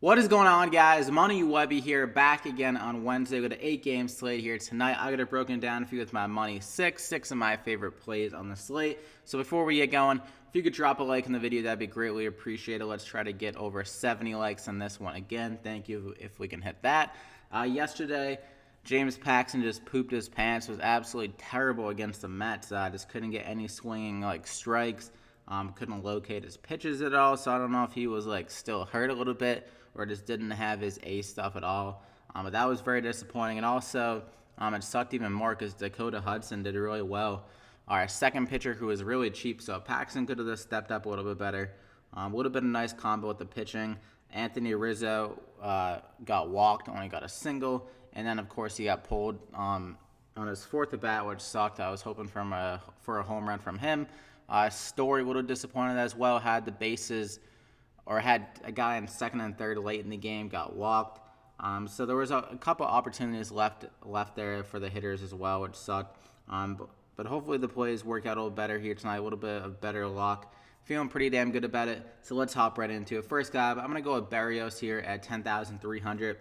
What is going on, guys? Money Webby here, back again on Wednesday with an 8-game slate here tonight. I got it broken down for you with my money six of my favorite plays on the slate. So before we get going, if you could drop a like in the video, that'd be greatly appreciated. Let's try to get over 70 likes on this one. Again, thank you if we can hit that. Yesterday, James Paxton just pooped his pants. Was absolutely terrible against the Mets. Just couldn't get any swinging strikes. Couldn't locate his pitches at all. So I don't know if he was still hurt a little bit or just didn't have his A stuff at all. But that was very disappointing. And also, it sucked even more because Dakota Hudson did really well. Our second pitcher who was really cheap, so Paxton could have just stepped up a little bit better. Would have been a nice combo with the pitching. Anthony Rizzo got walked, only got a single. And then, of course, he got pulled on his fourth at bat, which sucked. I was hoping for a home run from him. Story would have disappointed as well. Had the bases, or had a guy in second and third late in the game, got walked. So there was a couple opportunities left there for the hitters as well, which sucked. But hopefully the plays work out a little better here tonight. A little bit of better luck. Feeling pretty damn good about it. So let's hop right into it. First guy, I'm going to go with Barrios here at 10,300.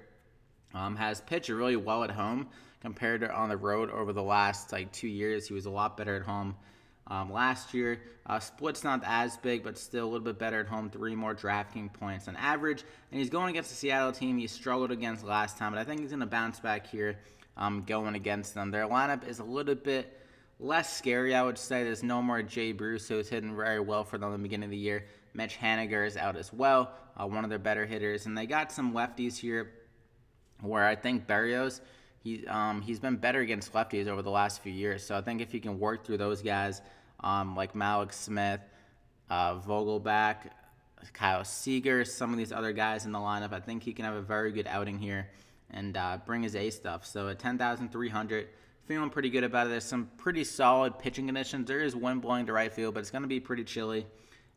Has pitched really well at home compared to on the road over the last 2 years. He was a lot better at home last year. Split's not as big, but still a little bit better at home. 3 more DraftKings points on average. And he's going against the Seattle team he struggled against last time, but I think he's going to bounce back here going against them. Their lineup is a little bit less scary, I would say. There's no more Jay Bruce, who's hitting very well for them in the beginning of the year. Mitch Haniger is out as well, one of their better hitters. And they got some lefties here where I think Barrios, he's been better against lefties over the last few years. So I think if you can work through those guys like Malik Smith, Vogelback, Kyle Seager, some of these other guys in the lineup, I think he can have a very good outing here and bring his A stuff. So at 10,300, feeling pretty good about it. There's some pretty solid pitching conditions. There is wind blowing to right field, but it's going to be pretty chilly.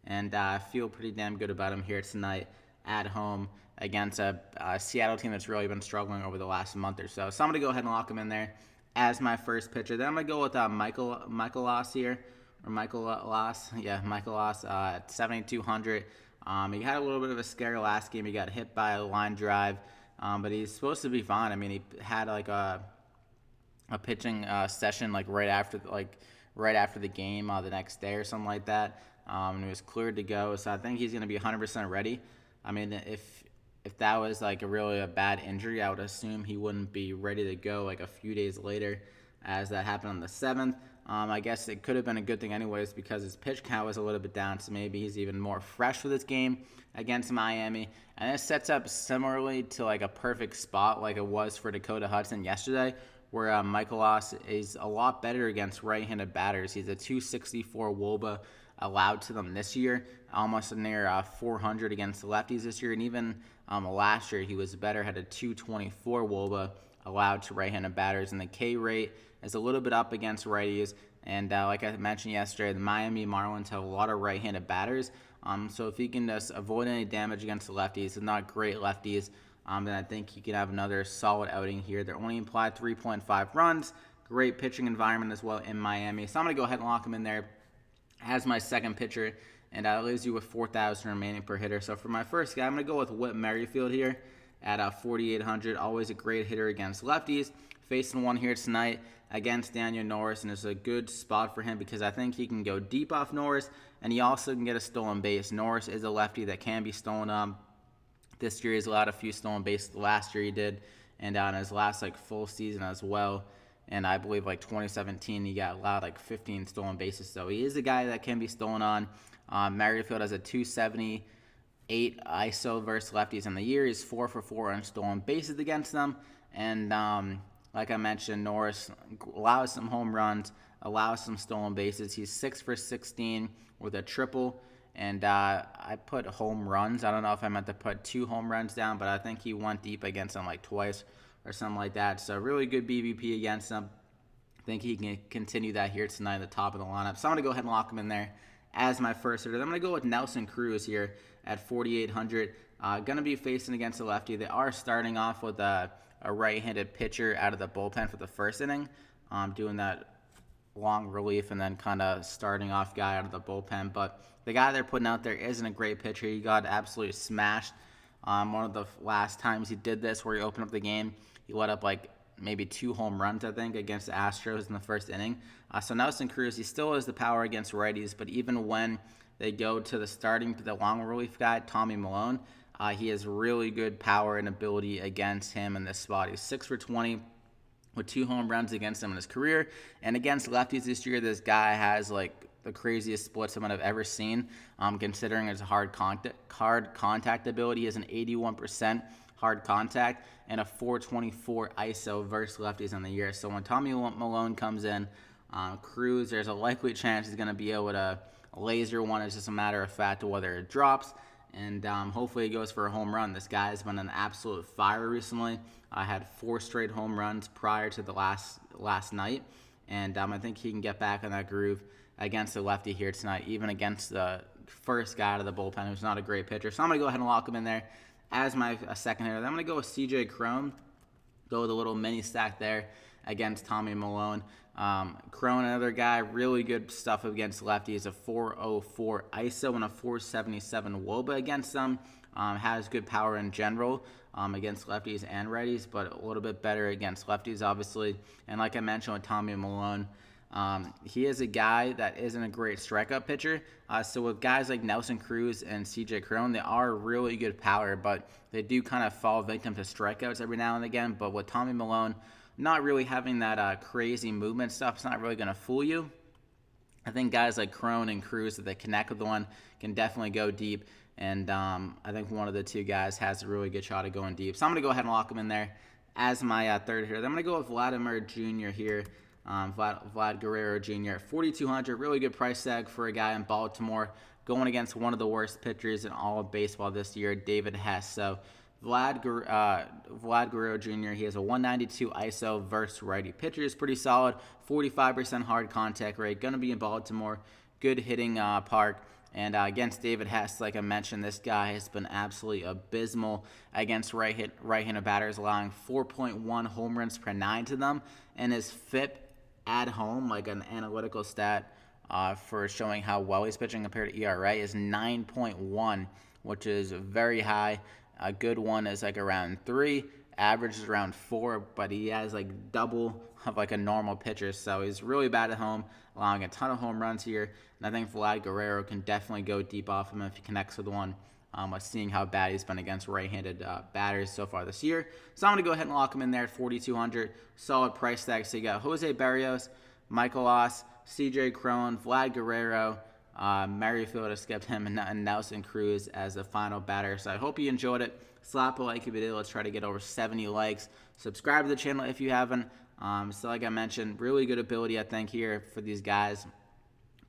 And I feel pretty damn good about him here tonight at home against a Seattle team that's really been struggling over the last month or so. So I'm going to go ahead and lock him in there as my first pitcher. Then I'm going to go with Michael Loss here. Or Michael Loss. Yeah, Michael Loss at 7,200. He had a little bit of a scare last game. He got hit by a line drive. But he's supposed to be fine. I mean, he had a pitching session right after the game the next day or something like that. And he was cleared to go. So I think he's going to be 100% ready. I mean, if that was a bad injury, I would assume he wouldn't be ready to go a few days later, as that happened on the 7th. I guess it could have been a good thing anyways because his pitch count was a little bit down, so maybe he's even more fresh for this game against Miami. And this sets up similarly to a perfect spot like it was for Dakota Hudson yesterday, where Michael Loss is a lot better against right-handed batters. He's a 264 WOBA allowed to them this year, almost near 400 against the lefties this year. And even last year, he was better, had a 224 WOBA allowed to right-handed batters. And the K rate is a little bit up against righties. And like I mentioned yesterday, the Miami Marlins have a lot of right-handed batters. So if he can just avoid any damage against the lefties, and not great lefties, then I think he can have another solid outing here. They're only implied 3.5 runs. Great pitching environment as well in Miami. So I'm going to go ahead and lock him in there as my second pitcher, and that leaves you with 4,000 remaining per hitter. So for my first guy, I'm going to go with Whit Merrifield here at 4,800. Always a great hitter against lefties. Facing one here tonight against Daniel Norris, and it's a good spot for him because I think he can go deep off Norris, and he also can get a stolen base. Norris is a lefty that can be stolen. This year he's allowed a few stolen bases. Last year he did, and on his last full season as well. And I believe 2017 he got allowed 15 stolen bases. So he is a guy that can be stolen on. Merrifield has a 278 ISO versus lefties in the year. He's 4 for 4 on stolen bases against them. And like I mentioned, Norris allows some home runs, allows some stolen bases. He's 6 for 16 with a triple. And I put home runs. I don't know if I meant to put 2 home runs down, but I think he went deep against them twice or something like that. So really good BVP against him. I think he can continue that here tonight at the top of the lineup. So I'm going to go ahead and lock him in there as my first hitter. I'm going to go with Nelson Cruz here at 4,800. Going to be facing against a lefty. They are starting off with a right-handed pitcher out of the bullpen for the first inning, doing that long relief and then kind of starting off guy out of the bullpen. But the guy they're putting out there isn't a great pitcher. He got absolutely smashed One of the last times he did this, where he opened up the game, he let up like maybe 2 home runs, I think, against the Astros in the first inning. So Nelson Cruz, he still has the power against righties, but even when they go to the long relief guy, Tommy Milone, he has really good power and ability against him in this spot. He's 6 for 20 with 2 home runs against him in his career. And against lefties this year, this guy has like the craziest splits I've ever seen, considering his hard contact ability. He has an 81% hard contact and a 424 ISO versus lefties in the year. So when Tommy Milone comes in, Cruz, there's a likely chance he's going to be able to laser one. It's just a matter of fact of whether it drops. And hopefully he goes for a home run. This guy has been an absolute fire recently. I had 4 straight home runs prior to the last night. And I think he can get back in that groove against the lefty here tonight, even against the first guy out of the bullpen, who's not a great pitcher. So I'm going to go ahead and lock him in there as my second hitter. Then I'm going to go with CJ Cron. Go with a little mini stack there against Tommy Milone. Cron, another guy, really good stuff against lefties. A 404 ISO and a 477 WOBA against them. Has good power in general against lefties and righties, but a little bit better against lefties, obviously. And like I mentioned with Tommy Milone, he is a guy that isn't a great strikeout pitcher. So with guys like Nelson Cruz and CJ Cron, they are really good power, but they do kind of fall victim to strikeouts every now and again. But with Tommy Milone, not really having that crazy movement stuff, it's not really going to fool you. I think guys like Cron and Cruz, if they connect with one, can definitely go deep. And I think one of the 2 guys has a really good shot at going deep. So I'm going to go ahead and lock him in there as my third hitter. Then I'm going to go with Vladimir Jr. here. Vlad Guerrero Jr. 4,200, really good price tag for a guy in Baltimore, going against one of the worst pitchers in all of baseball this year, David Hess. So Vlad Guerrero Jr., he has a 192 ISO versus righty pitchers, pretty solid, 45% hard contact rate, going to be in Baltimore, good hitting park. And against David Hess, like I mentioned, this guy has been absolutely abysmal against right-handed batters, allowing 4.1 home runs per 9 to them. And his FIP at home, like an analytical stat for showing how well he's pitching compared to ERA, is 9.1, which is very high. A good one is like around 3. Average is around 4, but he has like double of like a normal pitcher. So he's really bad at home, allowing a ton of home runs here. And I think Vlad Guerrero can definitely go deep off him if he connects with one. Seeing how bad he's been against right-handed batters so far this year. So I'm going to go ahead and lock him in there at 4,200. Solid price tag. So you got Jose Barrios, Michael Loss, CJ Cron, Vlad Guerrero, Merrifield, I skipped him, and Nelson Cruz as the final batter. So I hope you enjoyed it. Slap a like if you did. Let's try to get over 70 likes. Subscribe to the channel if you haven't. So like I mentioned, really good ability, I think, here for these guys.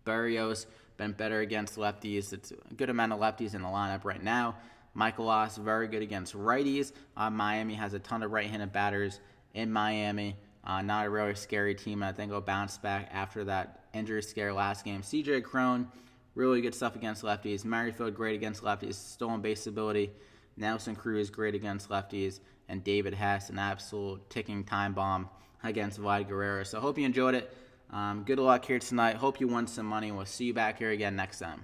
Barrios, been better against lefties. It's a good amount of lefties in the lineup right now. Michael Loss, very good against righties. Miami has a ton of right-handed batters in Miami. Not a really scary team. I think they'll bounce back after that injury scare last game. CJ Cron, really good stuff against lefties. Merrifield, great against lefties. Stolen base ability. Nelson Cruz, great against lefties. And David Hess, an absolute ticking time bomb against Vlad Guerrero. So I hope you enjoyed it. Good luck here tonight. Hope you won some money. We'll see you back here again next time.